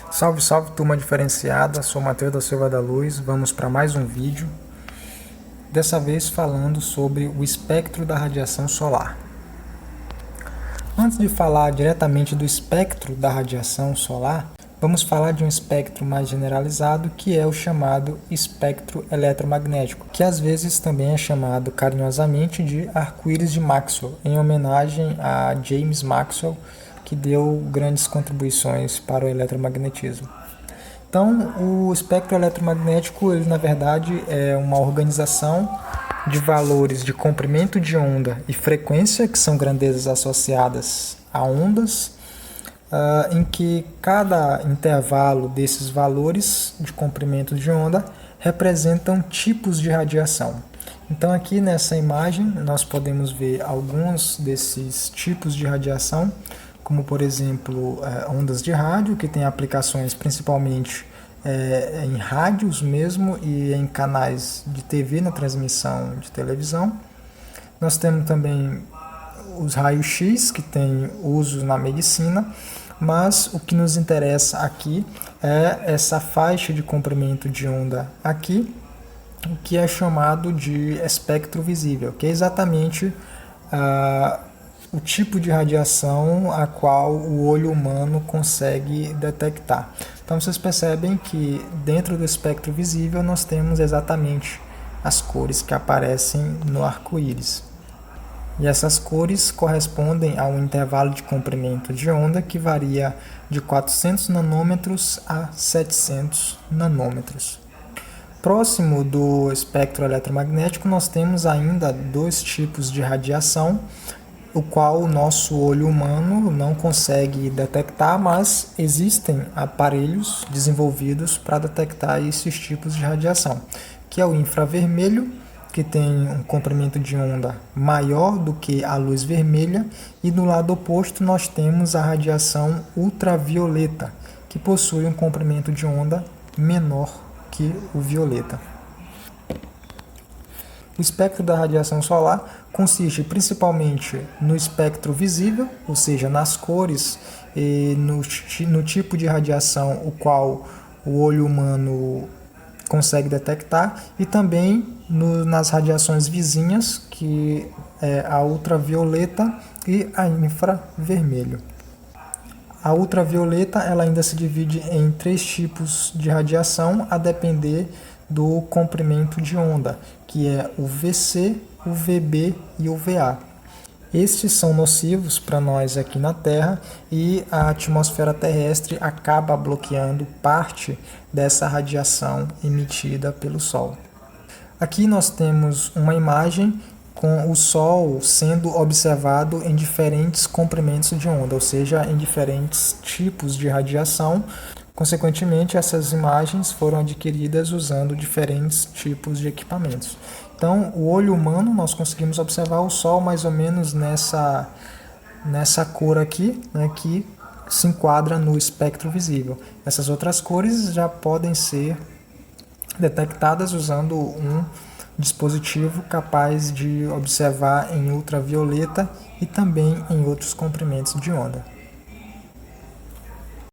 Salve, salve, turma diferenciada, sou Matheus da Silva da Luz, vamos para mais um vídeo, dessa vez falando sobre o espectro da radiação solar. Antes de falar diretamente do espectro da radiação solar, vamos falar de um espectro mais generalizado, que é o chamado espectro eletromagnético, que às vezes também é chamado carinhosamente de arco-íris de Maxwell, em homenagem a James Maxwell, que deu grandes contribuições para o eletromagnetismo. Então, o espectro eletromagnético, ele na verdade é uma organização de valores de comprimento de onda e frequência, que são grandezas associadas a ondas, em que cada intervalo desses valores de comprimento de onda representam tipos de radiação. Então aqui nessa imagem nós podemos ver alguns desses tipos de radiação, como por exemplo ondas de rádio, que tem aplicações principalmente em rádios mesmo e em canais de TV na transmissão de televisão. Nós temos também os raios-x, que tem uso na medicina, mas o que nos interessa aqui é essa faixa de comprimento de onda aqui, que é chamado de espectro visível, que é exatamente o tipo de radiação a qual o olho humano consegue detectar. Então vocês percebem que dentro do espectro visível nós temos exatamente as cores que aparecem no arco-íris. E essas cores correspondem a um intervalo de comprimento de onda que varia de 400 nanômetros a 700 nanômetros. Próximo do espectro eletromagnético, nós temos ainda dois tipos de radiação, o qual o nosso olho humano não consegue detectar, mas existem aparelhos desenvolvidos para detectar esses tipos de radiação, que é o infravermelho, que tem um comprimento de onda maior do que a luz vermelha, e do lado oposto nós temos a radiação ultravioleta, que possui um comprimento de onda menor que o violeta. O espectro da radiação solar consiste principalmente no espectro visível, ou seja, nas cores e no tipo de radiação o qual o olho humano consegue detectar, e também nas radiações vizinhas, que é a ultravioleta e a infravermelho. A ultravioleta ela ainda se divide em três tipos de radiação, a depender do comprimento de onda, que é o VC, o VB e o VA. Estes são nocivos para nós aqui na Terra, e a atmosfera terrestre acaba bloqueando parte dessa radiação emitida pelo Sol. Aqui nós temos uma imagem com o Sol sendo observado em diferentes comprimentos de onda, ou seja, em diferentes tipos de radiação. Consequentemente, essas imagens foram adquiridas usando diferentes tipos de equipamentos. Então, o olho humano, nós conseguimos observar o Sol mais ou menos nessa cor aqui, né, que se enquadra no espectro visível. Essas outras cores já podem ser detectadas usando um dispositivo capaz de observar em ultravioleta e também em outros comprimentos de onda.